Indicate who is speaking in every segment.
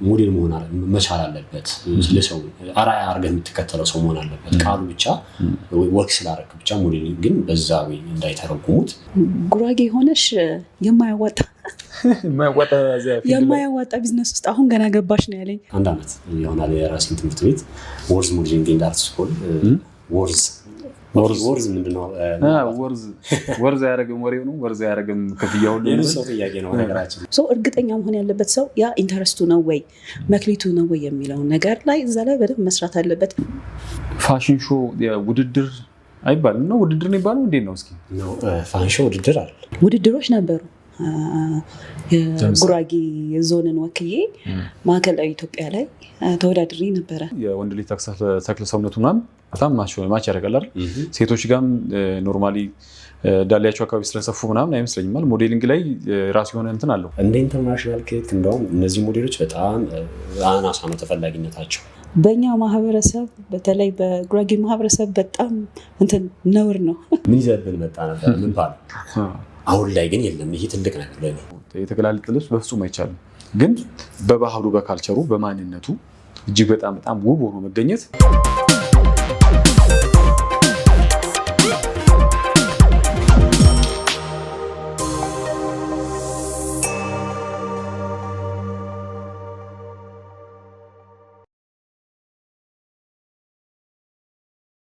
Speaker 1: ሞዴል መሆን መቻል አለበት። ለሰው አራያ አድርገህ የምትከተለው ሰው መሆን አለበት። ቃሉ ብቻ ወክ ስላደረክ ብቻ ሞዴል ግን በዛ ወይ እንዳይተረጉሙት።
Speaker 2: ጉራጌ ሆነሽ የማያዋጣ ቢዝነስ ውስጥ አሁን ገና ገባሽ ነው ያለኝ።
Speaker 1: 1 ዓመት ይሆናል የራሴን ትምህርት ቤት ወርዝ ሞዴሊንግ ኤንድ አርት ስኩል። ወርዝ ምንድነው?
Speaker 3: ወርዝ አያረግም ወሬው ነው። ወርዝ አያረግም ክፍያው ነው።
Speaker 1: ሰው ጥያቄ ነው ነገራችን።
Speaker 2: ሰው እርግጠኛ መሆን ያለበት ሰው ያ ኢንተረስቱ ነው ወይ መክሊቱ ነው ወይ የሚለው ነገር ላይ እዛ ላይ በደንብ መስራት አለበት።
Speaker 3: ፋሽን ሾው ውድድር አይባልም ነው? ውድድር ነው ይባላል። እንዴት ነው እስኪ?
Speaker 1: ፋሽን ሾው ውድድር አለ።
Speaker 2: ውድድሮች ነበሩ። ጉራጌ ዞንን ወክዬ ማዕከላዊ ኢትዮጵያ ላይ ተወዳድሬ ነበረ።
Speaker 3: የወንድ ልጅ ተክለ ሰውነቱ ምናምን በጣም ማች ያደርጋል አይደል? ሴቶች ጋርም ኖርማሊ ዳሌያቸው አካባቢ ስለሰፉ ምናምን አይመስለኝም ማለት ሞዴሊንግ ላይ ራሱ የሆነ እንትን አለው።
Speaker 1: እንደ ኢንተርናሽናል ኬክ እንደውም እነዚህ ሞዴሎች በጣም አናሳ ነው ተፈላጊነታቸው።
Speaker 2: በእኛ ማህበረሰብ በተለይ በጉራጌ ማህበረሰብ በጣም እንትን ነውር ነው።
Speaker 1: ምን ይዘብን መጣ ነበር ምን ባል አሁን ላይ ግን የለም። ይሄ ትልቅ ነገር ለኔ።
Speaker 3: የተገላለጠ ልብስ በፍጹም አይቻልም፣ ግን በባህሉ በካልቸሩ በማንነቱ እጅግ በጣም ውብ ሆኖ መገኘት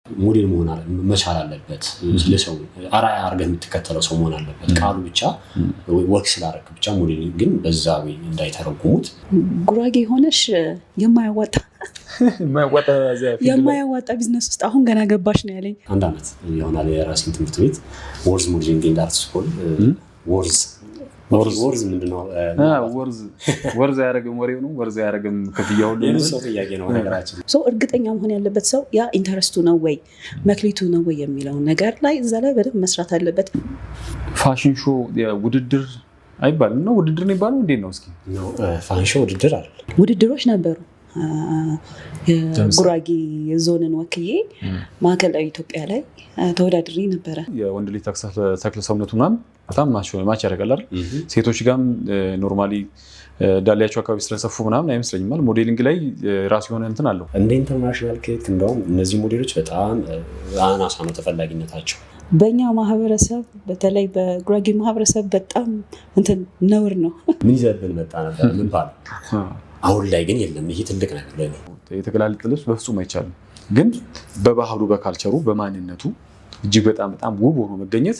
Speaker 1: ሞዴል መሆን መቻል አለበት። ለሰው አራያ አድርገህ የምትከተለው ሰው መሆን አለበት። ቃሉ ብቻ ወክ ስላደረክ ብቻ ሞዴል ግን በዛ ወይ እንዳይተረጉሙት።
Speaker 2: ጉራጌ ሆነሽ የማያዋጣ ቢዝነስ ውስጥ አሁን ገና ገባሽ ነው ያለኝ።
Speaker 1: 1 ዓመት ይሆናል የራሴን ትምህርት ቤት ወርዝ ሞዴሊንግ ኤንድ አርት ስኩል። ወርዝ ምንድነው?
Speaker 3: ወርዝ አያረግም ወሬው ነው። ወርዝ አያረግም ክፍያው ነው።
Speaker 1: ሰው ጥያቄ ነው ነገራችን።
Speaker 2: ሰው እርግጠኛ መሆን ያለበት ሰው ያ ኢንተረስቱ ነው ወይ መክሊቱ ነው ወይ የሚለው ነገር ላይ እዛ ላይ በደንብ መስራት አለበት።
Speaker 3: ፋሽን ሾው ውድድር አይባልም ነው? ውድድር ነው ይባላል። እንዴት ነው እስኪ?
Speaker 1: ፋሽን ሾው ውድድር አለ።
Speaker 2: ውድድሮች ነበሩ። ጉራጌ ዞንን ወክዬ ማዕከላዊ ኢትዮጵያ ላይ ተወዳድሬ ነበረ።
Speaker 3: የወንድ ልጅ ተክለ ሰውነቱ ምናምን በጣም ማች ያደርጋል አይደል? ሴቶች ጋርም ኖርማሊ ዳሌያቸው አካባቢ ስለሰፉ ምናምን አይመስለኝም ማለት ሞዴሊንግ ላይ ራሱ የሆነ እንትን አለው።
Speaker 1: እንደ ኢንተርናሽናል ኬክ እንደውም እነዚህ ሞዴሎች በጣም አናሳ ነው ተፈላጊነታቸው።
Speaker 2: በእኛ ማህበረሰብ በተለይ በጉራጌ ማህበረሰብ በጣም እንትን ነውር ነው።
Speaker 1: ምን ይዘብን መጣ ነበር ምን ባል አሁን ላይ ግን የለም። ይሄ ትልቅ ነገር ለኔ።
Speaker 3: የተገላለጠ ልብስ በፍጹም አይቻልም፣ ግን በባህሉ በካልቸሩ በማንነቱ እጅግ በጣም ውብ ሆኖ መገኘት